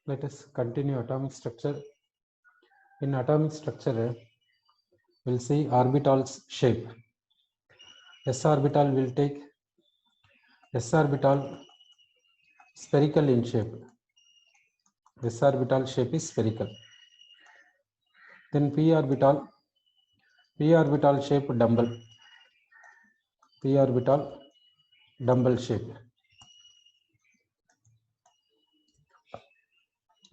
Let us continue atomic structure. In atomic structure, we'll see orbital's shape. S orbital will take S orbital spherical in shape. This orbital shape is spherical. Then p orbital shape dumbbell. P orbital dumbbell shape.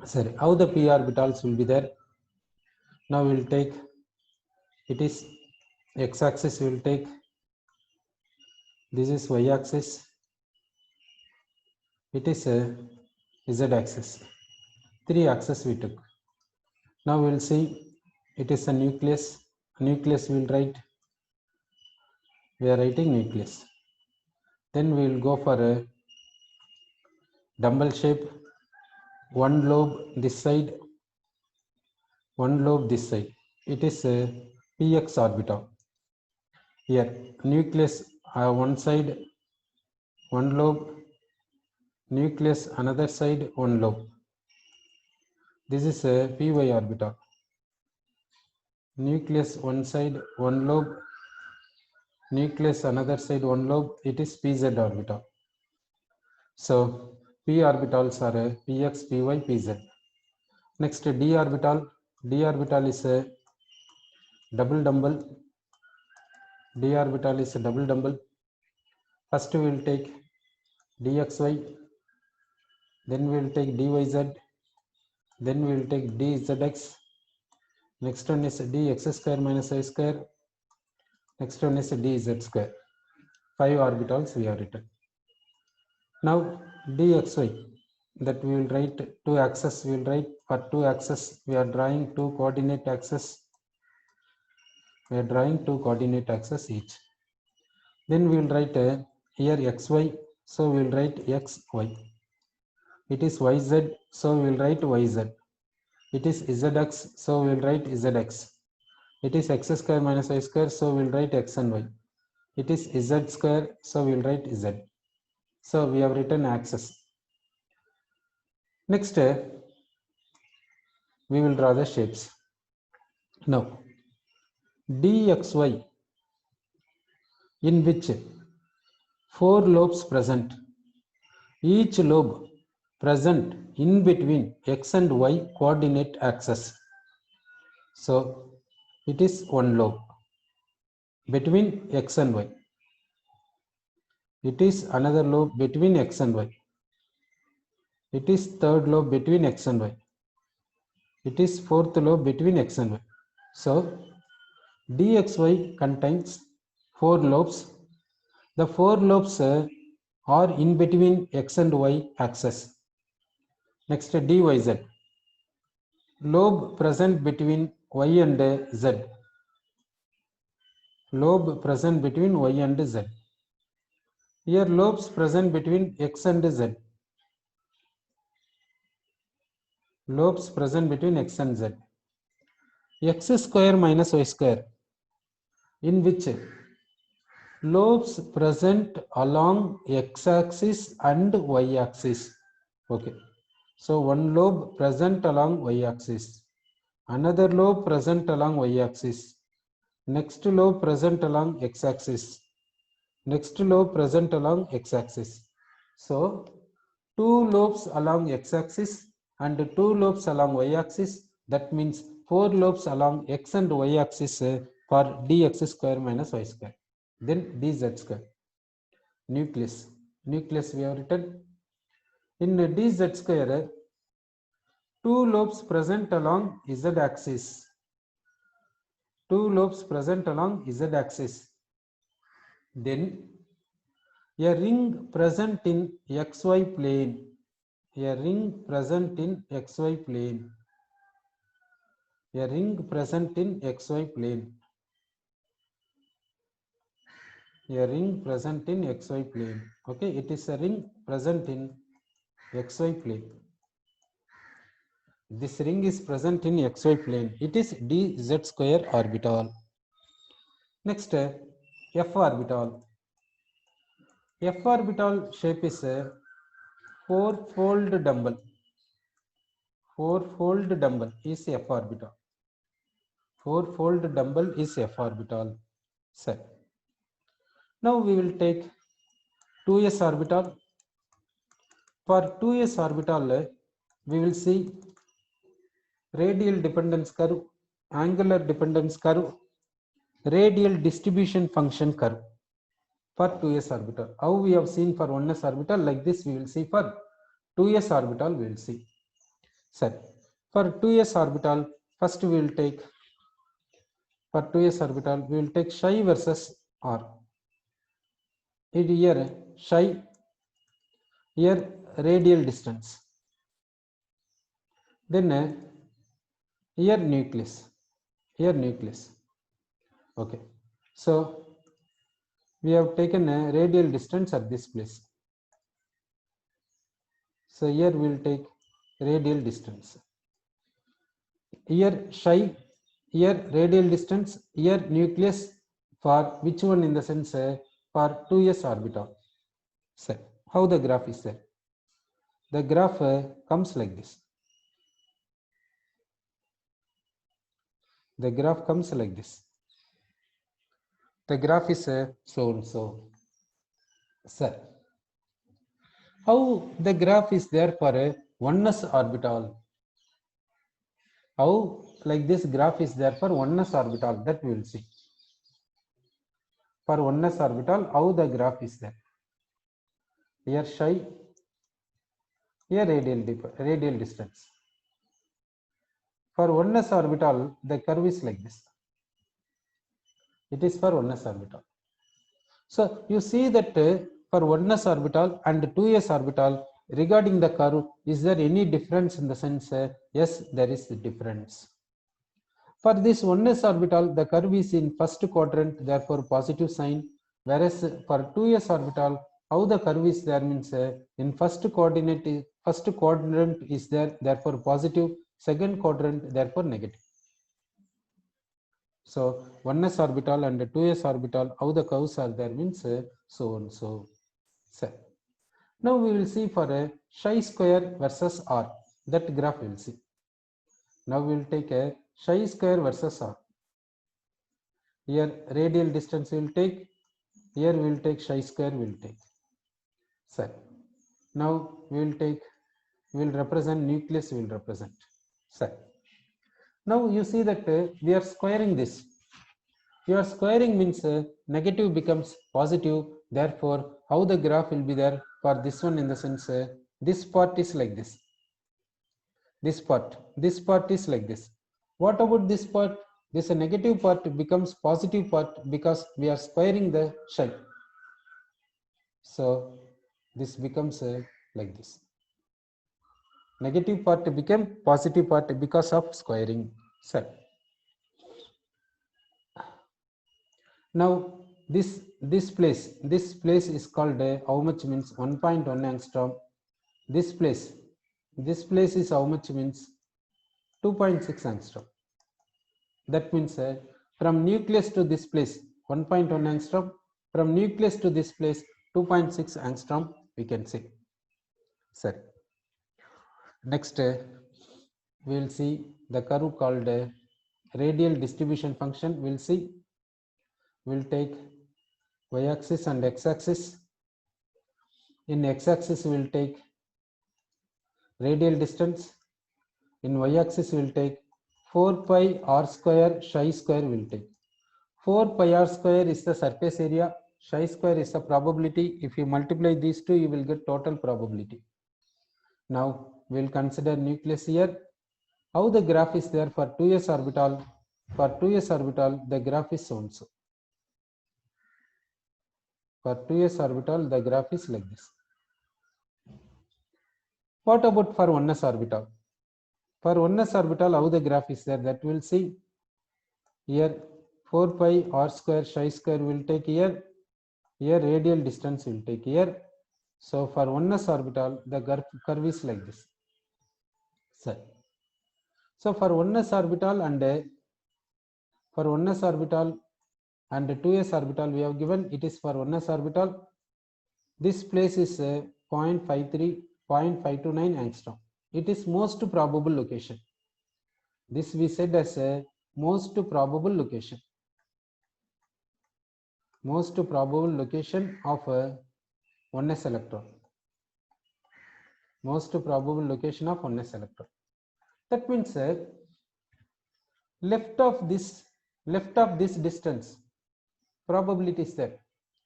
Sorry, how the p orbitals will be there? Now we will take, it is x-axis, we will take, this is y-axis, it is a z-axis. 3 axes we took. Now we will see, it is a nucleus. Nucleus we will write, we are writing nucleus. Then we will go for a dumbbell shape, one lobe this side, one lobe this side. It is a px orbital. Here nucleus one side, one lobe, nucleus another side, one lobe. This is a py orbital. Nucleus one side, one lobe, nucleus another side, one lobe. It is pz orbital. So p orbitals are px, py, pz. Next d orbital. D orbital is a double dumbbell. D orbital is a double dumbbell. First we will take dxy, then we will take dyz, then we will take dzx. Next one is dx square minus y square. Next one is dz square. 5 orbitals we have written. Now dxy, that we will write 2 axes. We will write for 2 axes. We are drawing 2 coordinate axes. We are drawing 2 coordinate axes each. Then we will write here xy. So we will write xy. It is yz. So we will write yz. It is zx. So we will write zx. It is x square minus y square. So we will write x and y. It is z square. So we will write z. So we have written axes. Next, we will draw the shapes. Now, dxy, in which 4 lobes present, each lobe present in between x and y coordinate axes. So it is one lobe between x and y. It is another lobe between x and y. It is third lobe between x and y. It is fourth lobe between x and y. So dxy contains 4 lobes. The 4 lobes are in between x and y axis. Next, dyz, lobe present between y and z. Lobe present between y and z. Here lobes present between x and z. Lobes present between x and z. X square minus y square, in which lobes present along x-axis and y-axis. Okay. So one lobe present along y-axis, another lobe present along y-axis, next lobe present along x-axis, next lobe present along x-axis. So 2 lobes along x-axis and 2 lobes along y-axis. That means 4 lobes along x and y-axis for dx square minus y square. Then dz square. Nucleus. Nucleus we have written. In dz square, 2 lobes present along z-axis. 2 lobes present along z-axis. Then a ring present in xy plane. A ring present in xy plane. A ring present in xy plane. A ring present in xy plane. Okay, it is a ring present in xy plane. This ring is present in xy plane. It is dz square orbital. Next, f orbital. F orbital shape is a 4-fold dumbbell. four-fold dumbbell is F orbital. Four-fold dumbbell is F orbital. Set. Now we will take 2s orbital. For 2s orbital, we will see radial dependence curve, angular dependence curve, radial distribution function curve for 2s orbital. How we have seen for 1s orbital, like this we will see for 2s orbital, we will see. Set. For 2s orbital, first we will take, for 2s orbital, we will take psi versus r. Here psi, here radial distance. Then here nucleus. Here nucleus. Okay. So we have taken a radial distance at this place. So here we will take radial distance. Here psi, here radial distance, here nucleus, for which one in the sense for 2s orbital. So how the graph is there? The graph comes like this. The graph comes like this. The graph is so and so. Sir, how the graph is there for a 1s orbital? How like this graph is there for 1s orbital? That we will see. For 1s orbital, how the graph is there? Here psi, here radial distance. For 1s orbital, the curve is like this. It is for 1s orbital. So you see that for 1s orbital and 2s orbital, regarding the curve, is there any difference in the sense? Yes, there is a difference. For this 1s orbital, the curve is in first quadrant, therefore positive sign. Whereas for 2s orbital, how the curve is there means in first quadrant is there, therefore positive. Second quadrant, therefore negative. So 1s orbital and 2s orbital, how the curves are there means so and so. So now we will see for a psi square versus r. That graph we will see. Now we will take a psi square versus r. Here radial distance we will take. Here we will take psi square we will take. So now we will represent nucleus we will represent. So now you see that we are squaring this. You are squaring means negative becomes positive. Therefore, how the graph will be there for this one in the sense this part is like this. This part is like this. What about this part? This negative part becomes positive part because we are squaring the psi. So this becomes like this. Negative part became positive part because of squaring. So now this place is called how much means 1.1 angstrom. This place is how much means 2.6 angstrom. That means from nucleus to this place 1.1 angstrom, from nucleus to this place 2.6 angstrom we can say. Sir, next we will see the curve called radial distribution function. We will see. We will take y-axis and x-axis. In x-axis we will take radial distance. In y-axis we will take 4 pi r square psi square we will take. 4 pi r square is the surface area, psi square is the probability. If you multiply these two, you will get total probability. Now we will consider nucleus here. How the graph is there for 2s orbital? For 2s orbital, the graph is so and so. For 2s orbital, the graph is like this. What about for 1s orbital? For 1s orbital, how the graph is there? That we will see. Here 4 pi r square psi square will take here. Here radial distance will take here. So for 1s orbital, the curve is like this. So for 1s orbital and 2s orbital, we have given it is for 1s orbital. This place is 0.53, 0.529 angstrom. it is most probable location. This we said as a most probable location. Most probable location of a 1s electron. Most probable location of 1s electron. That means left of this distance probability is there.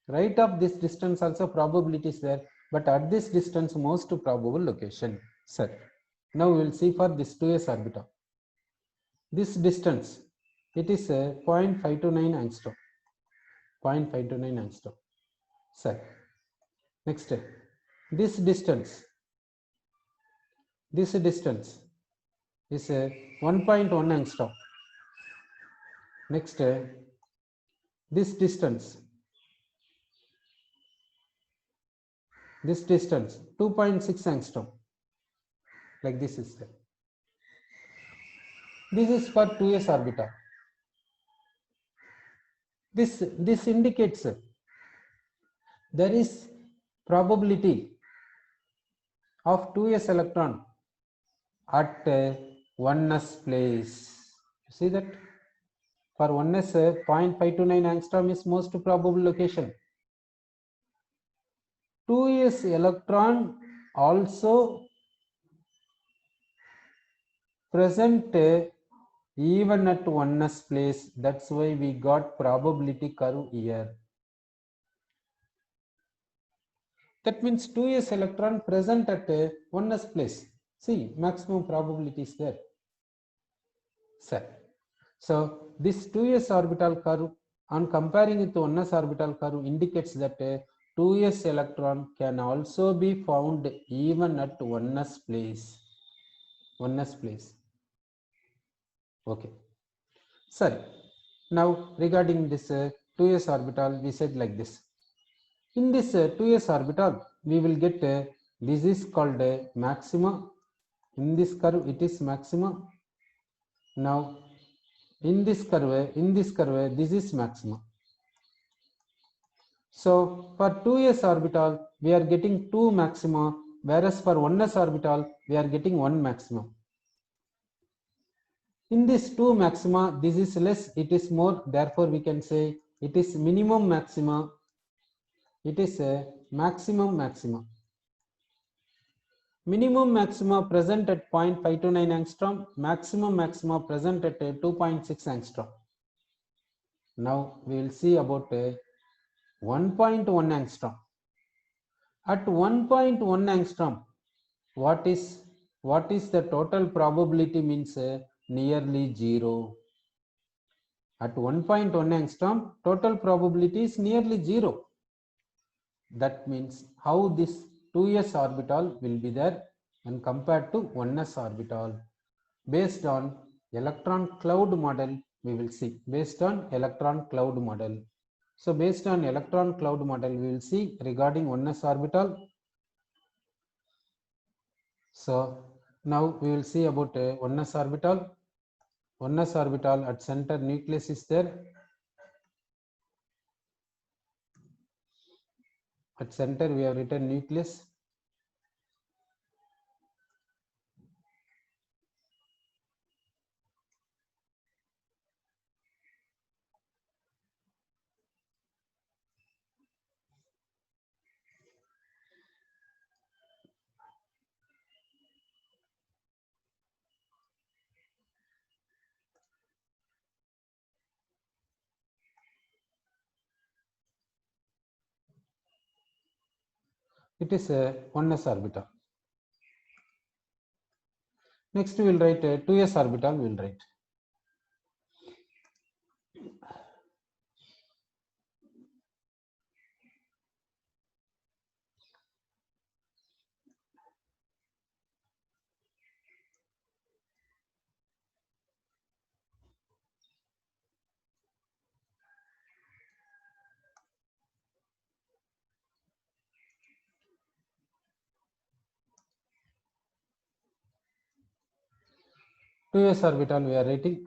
Right of this distance also probability is there, but at this distance most probable location, sir. Now we will see for this 2s orbital. This distance, it is 0.529 angstrom. 0.529 angstrom, sir. Next, this distance is 1.1 angstrom. Next, this distance 2.6 angstrom. Like this is there. This is for 2s orbital. This indicates there is probability of 2s electron at 1s place. You see that for 1s 0.529 angstrom is most probable location. 2s electron also present even at 1s place. That's why we got probability curve here. That means 2s electron present at 1s place. See, maximum probability is there. Sir. So this 2s orbital curve, on comparing it to 1s orbital curve, indicates that 2s electron can also be found even at 1s place. 1s place. Okay. Sir, now regarding this 2s orbital, we said like this. In this 2s orbital, we will get this is called maxima. In this curve, it is maxima. Now, in this curve, this is maxima. So, for 2s orbital, we are getting 2 maxima, whereas for 1s orbital, we are getting 1 maxima. In this 2 maxima, this is less, it is more, therefore we can say it is minimum maxima. It is a maximum maxima. Minimum maxima present at 0.529 angstrom, maximum maxima present at 2.6 angstrom. Now we will see about 1.1 angstrom. At 1.1 angstrom, what is the total probability? Means nearly zero. At 1.1 angstrom, total probability is nearly zero. That means how this 2s orbital will be there and compared to 1s orbital. Based on electron cloud model, we will see. Based on electron cloud model. So based on electron cloud model, we will see regarding 1s orbital. So now we will see about 1s orbital. 1s orbital at center nucleus is there. At center we have written nucleus. It is a 1s orbital. Next we will write 2s orbital, we will write. Two s orbital we are writing.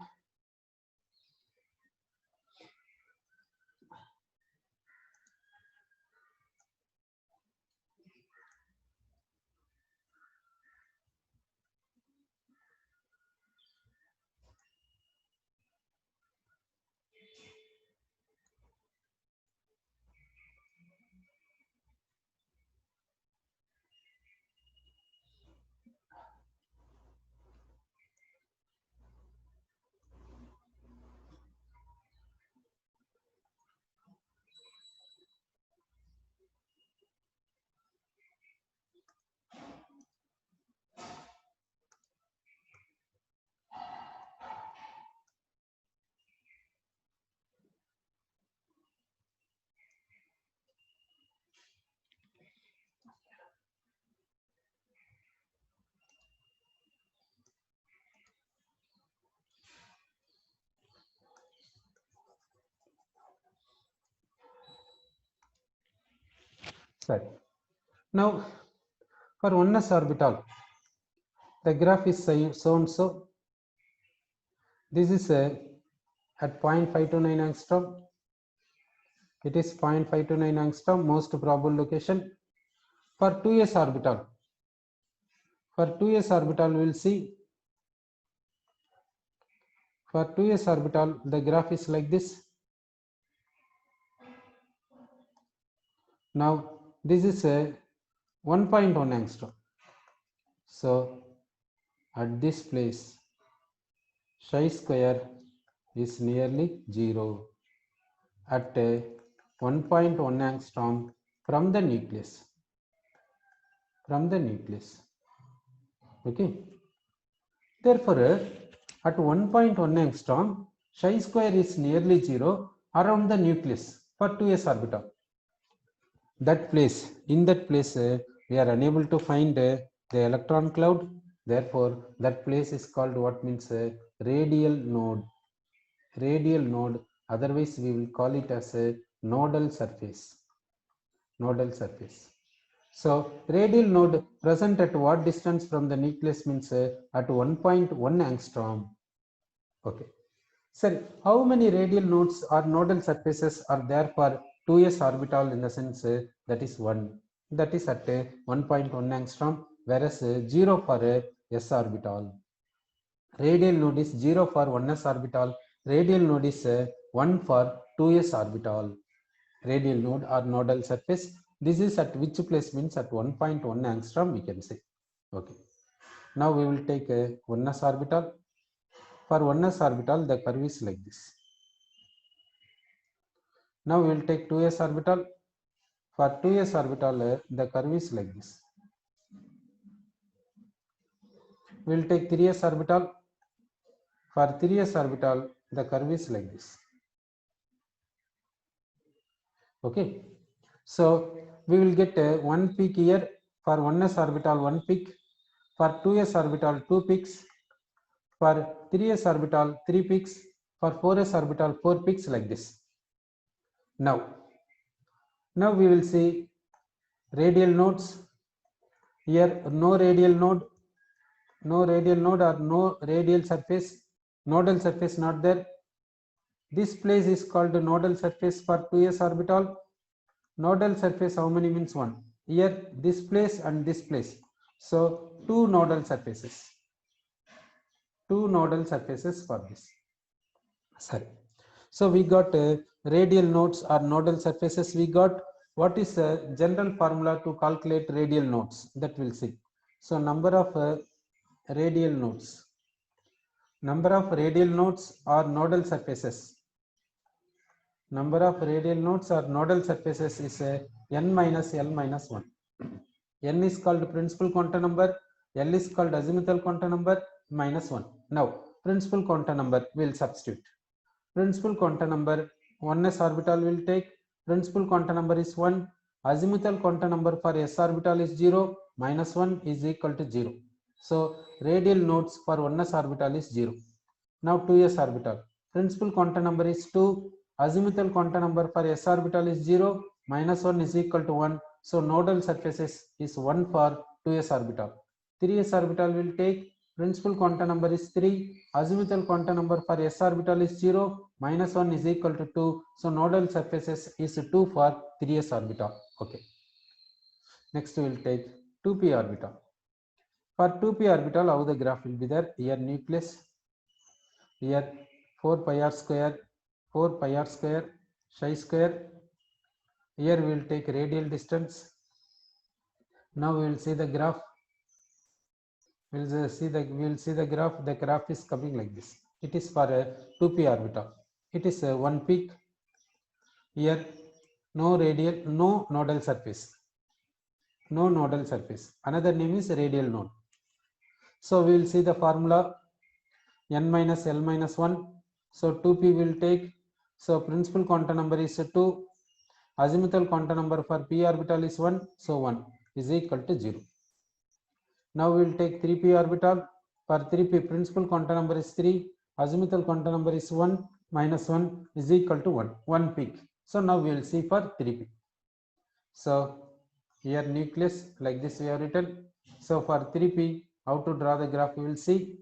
Sorry. Now for 1s orbital, the graph is shown so. This is at 0.529 angstrom. It is 0.529 angstrom, most probable location. For 2s orbital, we will see. For 2s orbital, the graph is like this. Now this is a 1.1 angstrom. So at this place, chi square is nearly 0 at 1.1 angstrom from the nucleus. Okay. Therefore, at 1.1 angstrom, chi square is nearly 0 around the nucleus for 2s orbital. In that place, we are unable to find the electron cloud. Therefore, that place is called what means radial node. Otherwise we will call it as a nodal surface. So radial node present at what distance from the nucleus means at 1.1 angstrom. Okay. So how many radial nodes or nodal surfaces are there for 2s orbital? In the sense that is 1, that is at 1.1 angstrom, whereas 0 for s orbital. Radial node is 0 for 1s orbital. Radial node is 1 for 2s orbital. Radial node or nodal surface. This is at which place means at 1.1 angstrom we can say. Okay. Now we will take a 1s orbital. For 1s orbital, the curve is like this. Now we will take 2s orbital. For 2s orbital, the curve is like this. We will take 3s orbital. For 3s orbital, the curve is like this. Okay. So we will get one peak here. For 1s orbital, one peak. For 2s orbital, 2 peaks. For 3s orbital, 3 peaks. For 4s orbital, 4 peaks, like this. Now we will see radial nodes. Here no radial node or no radial surface. Nodal surface not there. This place is called nodal surface for 2s orbital. Nodal surface how many means 1. Here this place and this place. So two nodal surfaces for this. Sorry. So we got radial nodes or nodal surfaces. We got what is a general formula to calculate radial nodes, that we'll see. So number of radial nodes or nodal surfaces. Number of radial nodes or nodal surfaces is n minus L minus 1. N is called principal quantum number, L is called azimuthal quantum number, minus 1. Now principal quantum number will substitute. Principal quantum number 1s orbital will take. Principal quantum number is 1. Azimuthal quantum number for s orbital is 0. Minus 1 is equal to 0. So radial nodes for 1s orbital is 0. Now 2s orbital. Principal quantum number is 2. Azimuthal quantum number for s orbital is 0. Minus 1 is equal to 1. So nodal surfaces is 1 for 2s orbital. 3s orbital will take. Principal quantum number is 3. Azimuthal quantum number for s orbital is 0. Minus 1 is equal to 2. So nodal surfaces is 2 for 3s orbital. Okay. Next we will take 2p orbital. For 2p orbital, how the graph will be there? Here nucleus. Here 4 pi r square, chi square. Here we will take radial distance. Now we will see the graph. We will see the graph. The graph is coming like this. It is for a 2p orbital. It is one peak. Here no radial, no nodal surface. Another name is radial node. So we will see the formula n minus L minus 1. So 2p will take. So principal quantum number is 2. Azimuthal quantum number for p orbital is 1. So 1 is equal to 0. Now we will take 3p orbital. For 3p, principal quantum number is 3. Azimuthal quantum number is 1. Minus 1 is equal to 1. 1 peak. So now we will see for 3p. So Here nucleus like this we have written. So for 3p, how to draw the graph we will see.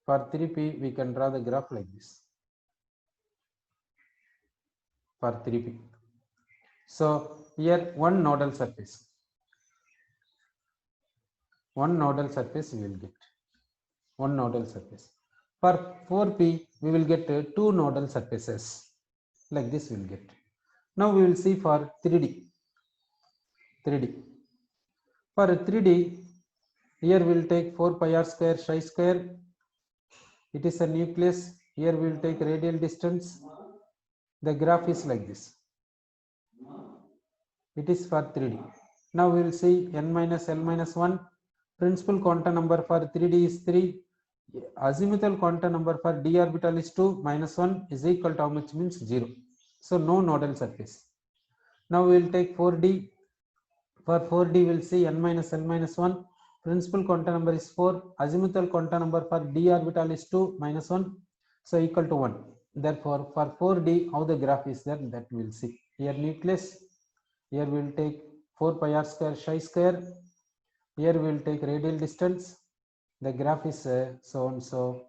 For 3p, we can draw the graph like this. For 3p. So here one nodal surface. One nodal surface we will get. One nodal surface. For 4p, we will get two nodal surfaces. Like this we will get. Now we will see for 3D. 3D. For 3D, here we will take 4 pi r square psi square. It is a nucleus. Here we will take radial distance. The graph is like this. It is for 3D. Now we will see n minus L minus 1. Principal quantum number for 3D is 3. Azimuthal quantum number for d orbital is 2. Minus 1 is equal to how much means 0. So no nodal surface. Now we will take 4D. For 4D we will see n minus L minus 1. Principal quantum number is 4. Azimuthal quantum number for d orbital is 2 minus 1. So equal to 1. Therefore for 4D how the graph is there, that we will see. Here nucleus. Here we will take 4 pi r square psi square. Here we will take radial distance. The graph is so and so.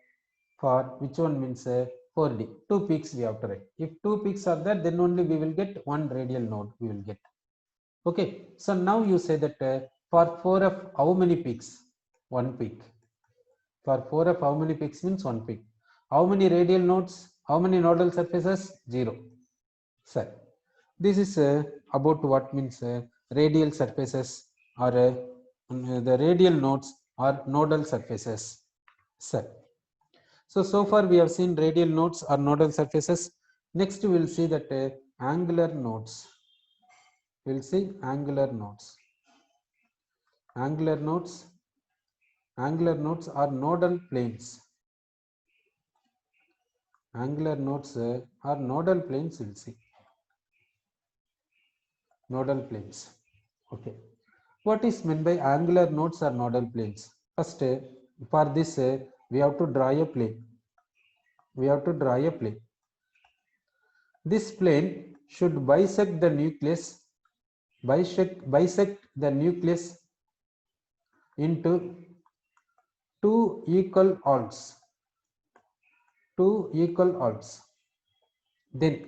For which one means 4D. Two peaks we have to write. If two peaks are there, then only we will get one radial node we will get. Okay. So now you say that for 4f how many peaks? One peak. For 4f how many peaks means one peak. How many radial nodes? How many nodal surfaces? 0. Sir. This is about what means radial surfaces or the radial nodes or nodal surfaces. Sir. So far we have seen radial nodes or nodal surfaces. Next we will see that angular nodes. We will see angular nodes. Angular nodes are nodal planes. Angular nodes are nodal planes. We will see. Nodal planes. Okay. What is meant by angular nodes or nodal planes? First, for this, we have to draw a plane. We have to draw a plane. This plane should bisect the nucleus. Bisect the nucleus into two equal halves. Then,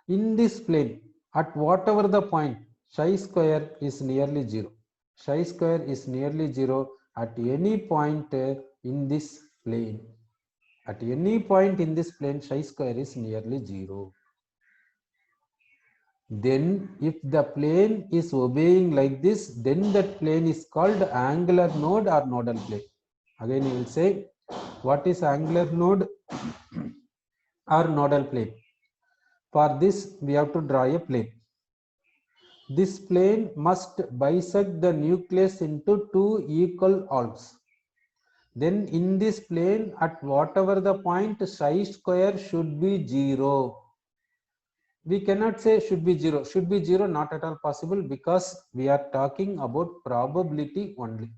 in this plane, at whatever the point, psi square is nearly 0. Psi square is nearly 0 at any point in this plane. At any point in this plane, psi square is nearly 0. Then if the plane is obeying like this, then that plane is called angular node or nodal plane. Again you will say, what is angular node or nodal plane? For this we have to draw a plane. This plane must bisect the nucleus into two equal halves. Then in this plane, at whatever the point, psi square should be 0. We cannot say should be 0. Should be 0, not at all possible, because we are talking about probability only.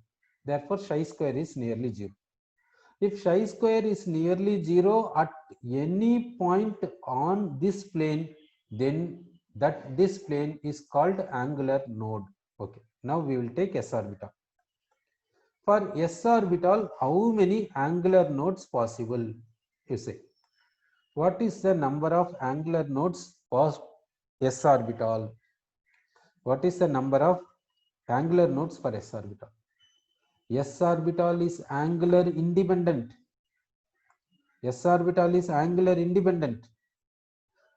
Therefore, psi square is nearly 0. If psi square is nearly 0 at any point on this plane, then this plane is called angular node. Okay. Now we will take s orbital. For s orbital, how many angular nodes possible? You say. What is the number of angular nodes for s orbital? What is the number of angular nodes for s orbital? S orbital is angular independent. S orbital is angular independent.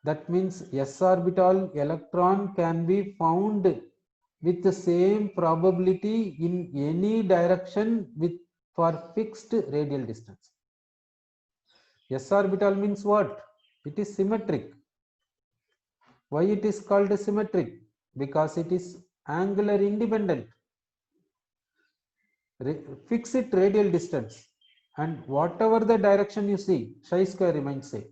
That means s orbital electron can be found with the same probability in any direction for fixed radial distance. S orbital means what? It is symmetric. Why it is called symmetric? Because it is angular independent. Fixed radial distance, and whatever the direction you see, psi square remains same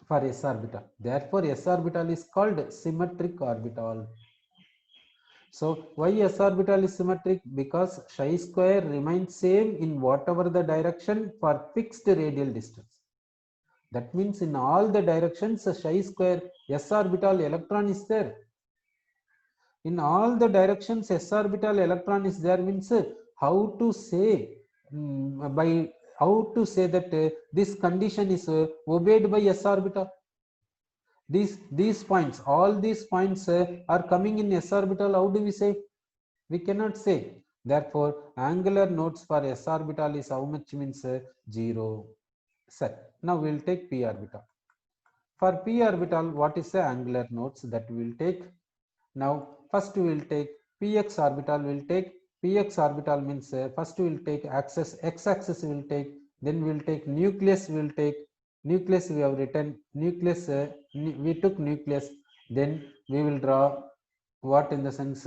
for s orbital. Therefore, s orbital is called symmetric orbital. So, why s orbital is symmetric? Because psi square remains same in whatever the direction for fixed radial distance. That means in all the directions, psi square s orbital electron is there. in all the directions s orbital electron is there means how to say by how to say that this condition is obeyed by s orbital. These points, all these points are coming in s orbital. How do we say? We cannot say. Therefore angular nodes for s orbital is how much means 0. Set. Now we will take p orbital. For p orbital, what is the angular nodes that we will take? Now first we will take px orbital. We will take px orbital means first we will take axis x-axis we will take, then we will take nucleus. We will take nucleus. We have written nucleus. We took nucleus. Then we will draw what in the sense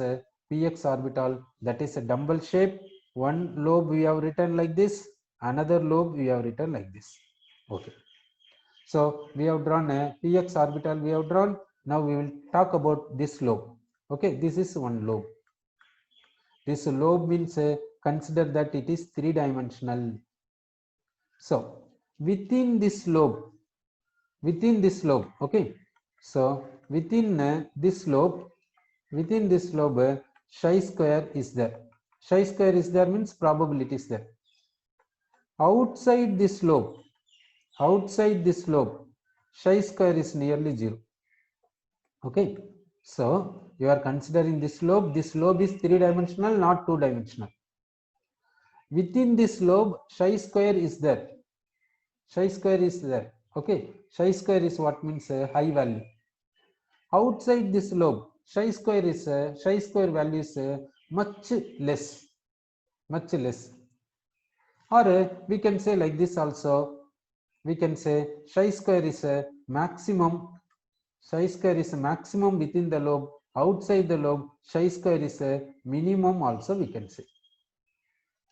px orbital, that is a dumbbell shape. One lobe we have written like this, another lobe we have written like this. Okay. So we have drawn a px orbital. We have drawn. Now we will talk about this lobe. Okay, this is one lobe. This lobe means consider that it is three-dimensional. So within this lobe, okay. So within this lobe, chi square is there. Chi square is there means probability is there. Outside this lobe, chi square is nearly 0. Okay. So you are considering this lobe. This lobe is three-dimensional, not two-dimensional. Within this lobe, chi square is there. Chi square is there. Okay. Chi square is what means high value. Outside this lobe, chi square value is much less. Or we can say like this also. We can say chi square is maximum. Chi square is maximum within the lobe. Outside the lobe, chi square is a minimum also we can say.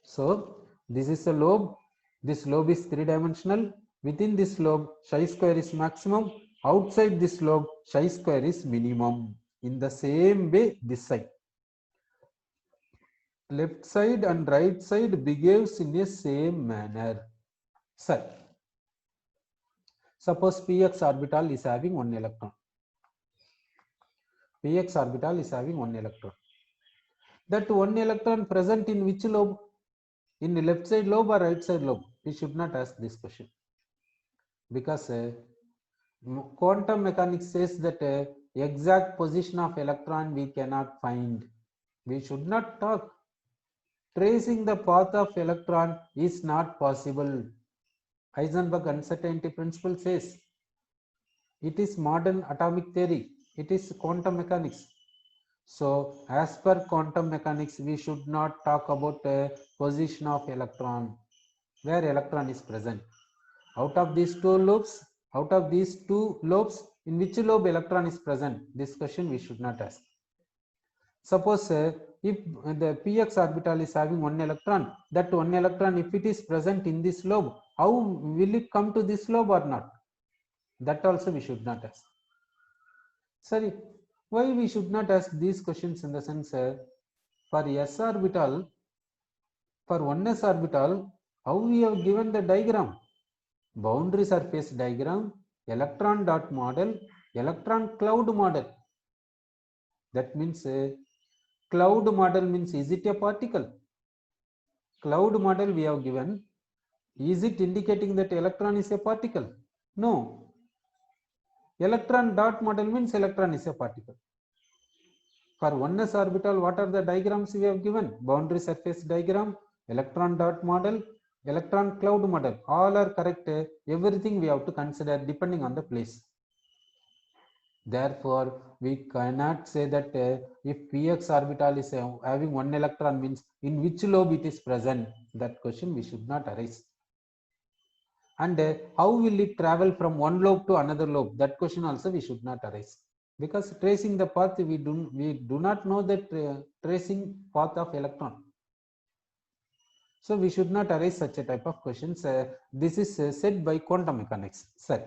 So this is a lobe. This lobe is three-dimensional. Within this lobe, chi square is maximum. Outside this lobe, chi square is minimum. In the same way, this side, left side and right side behaves in a same manner. Sir, suppose px orbital is having one electron. Px orbital is having one electron. That one electron present in which lobe? In the left side lobe or right side lobe? We should not ask this question, because quantum mechanics says that exact position of electron we cannot find. We should not talk. Tracing the path of electron is not possible. Heisenberg uncertainty principle says it is modern atomic theory. It is quantum mechanics. So as per quantum mechanics, we should not talk about position of electron, where electron is present. Out of these two lobes, in which lobe electron is present? This question we should not ask. Suppose if the px orbital is having one electron, that one electron, if it is present in this lobe, how will it come to this lobe or not? That also we should not ask. Sorry, why we should not ask these questions? In the sense for s orbital, for 1s orbital, how we have given the diagram? Boundary surface diagram, electron dot model, electron cloud model. That means cloud model means, is it a particle? Cloud model we have given. Is it indicating that electron is a particle? No. Electron dot model means electron is a particle. For 1s orbital, what are the diagrams we have given? Boundary surface diagram, electron dot model, electron cloud model. All are correct. Everything we have to consider depending on the place. Therefore we cannot say that if px orbital is having one electron means in which lobe it is present. That question we should not arise. And how will it travel from one lobe to another lobe? That question also we should not arise, because tracing the path, we do not know that tracing path of electron. So we should not arise such a type of questions. This is said by quantum mechanics. Sir,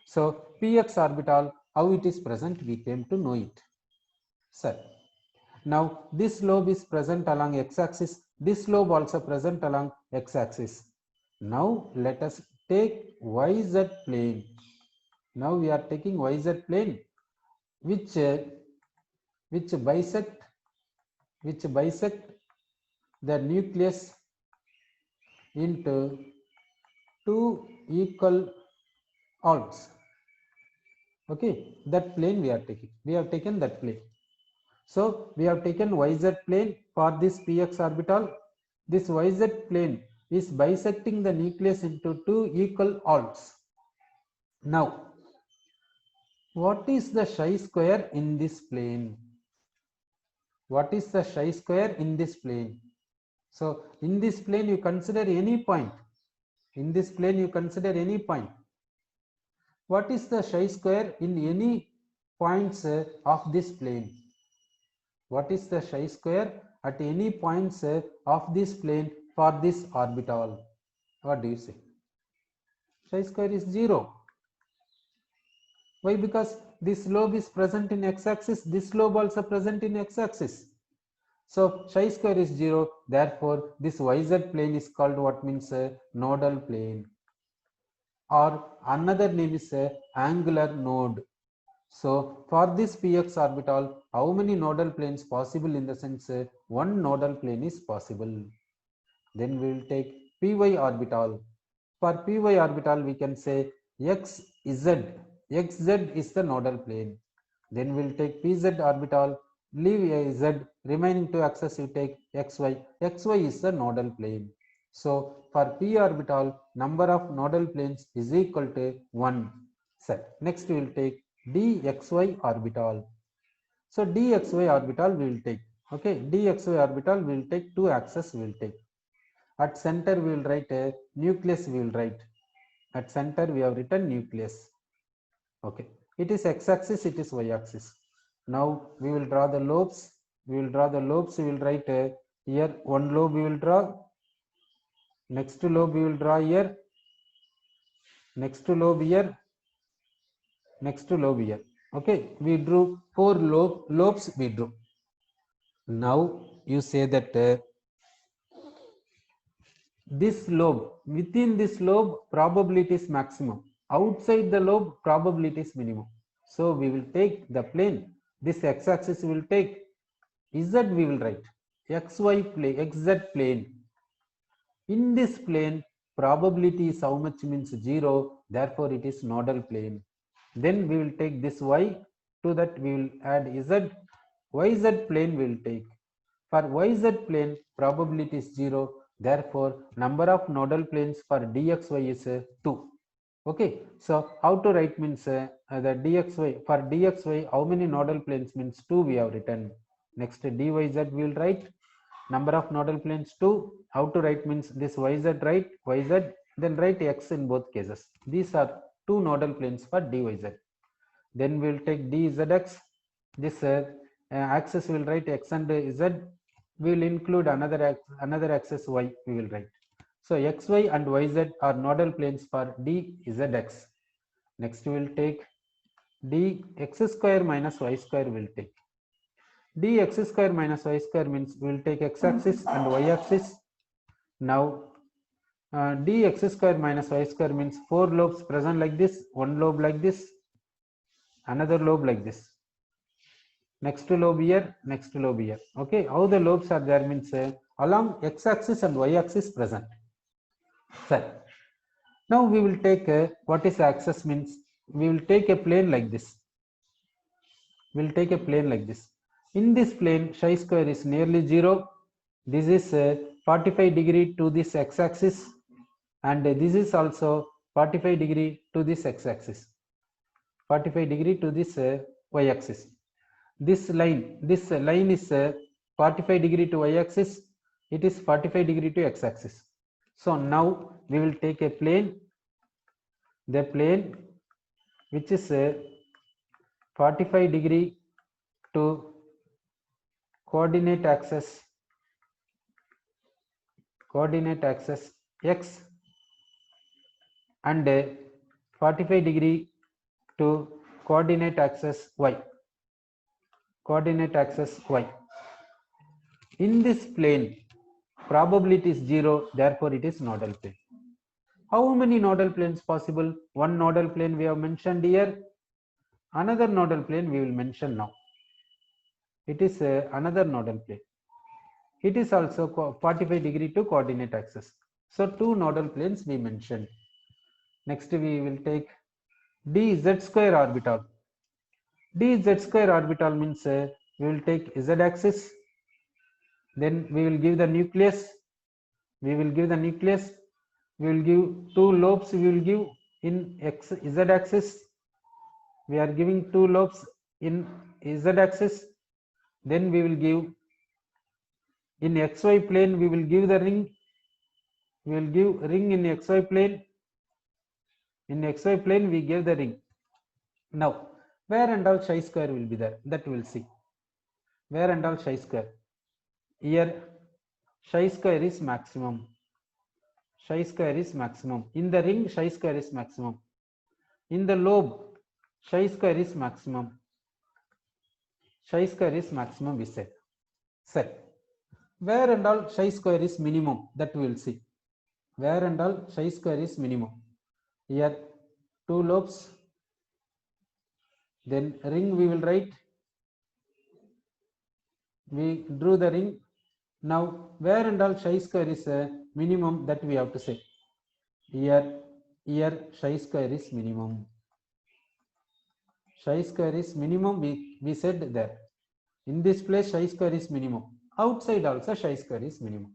so px orbital, how it is present, we came to know it. Sir, now this lobe is present along x-axis. This lobe also present along x-axis. Now let us take YZ plane. Now we are taking YZ plane, which which bisect the nucleus into two equal arcs. Okay, that plane we are taking. We have taken that plane. So we have taken YZ plane for this px orbital. This YZ plane is bisecting the nucleus into two equal arcs. Now, what is the chi-square in this plane? What is the chi-square in this plane? So in this plane you consider any point. In this plane you consider any point. What is the chi-square in any points of this plane? What is the chi-square at any points of this plane for this orbital? What do you say? Chi-square is 0. Why? Because this lobe is present in x-axis, this lobe also present in x-axis. So chi-square is 0. Therefore, this YZ plane is called what means a nodal plane, or another name is a angular node. So for this px orbital, how many nodal planes possible? In the sense one nodal plane is possible. Then we will take py orbital. For py orbital we can say xz is the nodal plane. Then we will take pz orbital, leave a z, remaining two axes you take xy is the nodal plane. So for p orbital, number of nodal planes is equal to 1. Set. Next we will take dxy orbital. So dxy orbital we will take. Okay, dxy orbital we will take two axes we will take. At center we will write a nucleus we will write. At center we have written nucleus. Okay, it is x-axis, it is y-axis. Now we will draw the lobes. We will write here one lobe we will draw. Next lobe we will draw here. Next lobe here. Next lobe here. Okay, we drew four lobes we drew. Now you say that this lobe, within this lobe probability is maximum, outside the lobe probability is minimum. So we will take the plane, this x-axis we will take, z we will write, xy plane, xz plane. In this plane probability is how much? Means 0, therefore it is nodal plane. Then we will take this y, to that we will add z, yz plane we will take. For yz plane probability is 0, therefore number of nodal planes for dxy is 2. Okay, so how to write means the dxy, for dxy how many nodal planes? Means 2 we have written. Next dyz we will write, number of nodal planes 2. How to write means this yz, write yz, then write x in both cases. These are two nodal planes for dyz. Then we will take dzx, this axis we will write x and z. We will include another axis y we will write. So xy and yz are nodal planes for dzx. Next we will take dx square minus y square we will take. Dx square minus y square means we will take x-axis and y-axis. Now dx square minus y square means four lobes present like this, one lobe like this, another lobe like this, next lobe here, next lobe here. Okay, how the lobes are there means along x-axis and y-axis present. Sir, now we will take what is axis means we will take a plane like this. We will take a plane like this. In this plane, chi-square is nearly 0. This is 45 degree to this x-axis, and this is also 45 degree to this x-axis, 45 degree to this y-axis. This line is 45 degree to y-axis. It is 45 degree to x-axis. So now we will take a plane, the plane which is 45 degree to coordinate axis x, and 45 degree to coordinate axis y. In this plane probability is 0, therefore it is nodal plane. How many nodal planes possible? One nodal plane we have mentioned here, another nodal plane we will mention now. it is another nodal plane. It is also 45° to coordinate axis. So two nodal planes we mentioned. Next we will take dz square orbital. Dz square orbital means we will take z axis, then we will give the nucleus, we will give two lobes, we will give in z axis, we are giving two lobes in z axis, then we will give in xy plane, we will give the ring, we will give ring in xy plane, in xy plane we give the ring. Now where and all chi square will be there, that we will see. Where and all chi square, here chi square is maximum, chi square is maximum, in the ring chi square is maximum, in the lobe chi square is maximum, chi square is maximum we said. Set. Where and all chi square is minimum, that we will see. Where and all chi square is minimum, here two lobes, then ring we will write, we drew the ring. Now where and all chi square is minimum, that we have to say. Here chi square is minimum, chi square is minimum, we said there. In this place chi square is minimum, outside also chi square is minimum.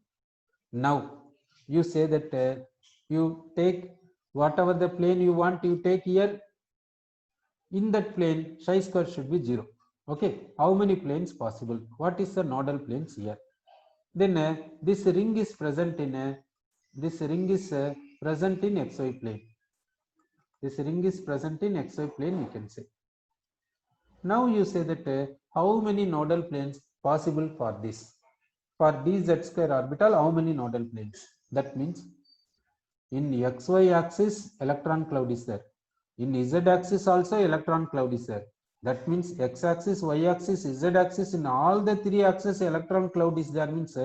Now you say that you take whatever the plane you want, you take here, in that plane chi square should be 0. Okay, how many planes possible, what is the nodal planes here? Then this ring is present in present in xy plane, this ring is present in xy plane, you can say. Now you say that how many nodal planes possible for this, for dz square orbital, how many nodal planes? That means in xy axis electron cloud is there, in z axis also electron cloud is there. That means x axis, y axis, z axis, in all the three axes electron cloud is there. Means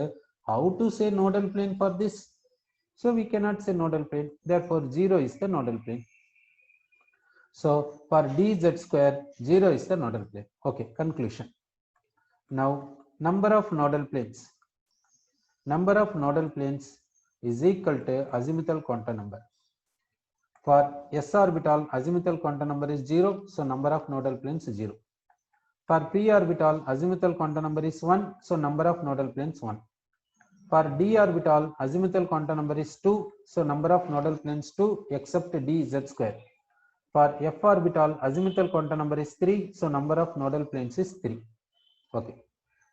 how to say nodal plane for this? So we cannot say nodal plane, therefore 0 is the nodal plane. So for dz square, 0 is the nodal plane. Okay, conclusion. Now number of nodal planes. Number of nodal planes is equal to azimuthal quantum number. For s orbital, azimuthal quantum number is 0, so number of nodal planes is 0. For p orbital, azimuthal quantum number is 1, so number of nodal planes 1. For d orbital, azimuthal quantum number is 2, so number of nodal planes 2 except dz square. For f orbital, azimuthal quantum number is 3, so number of nodal planes is 3. Okay,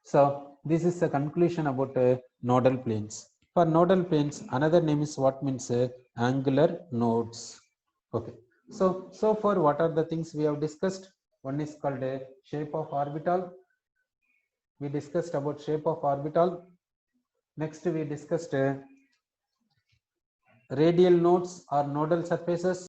so this is the conclusion about nodal planes. For nodal planes, another name is what means angular nodes. Okay, so far what are the things we have discussed? One is called a shape of orbital. We discussed about shape of orbital. Next we discussed radial nodes or nodal surfaces.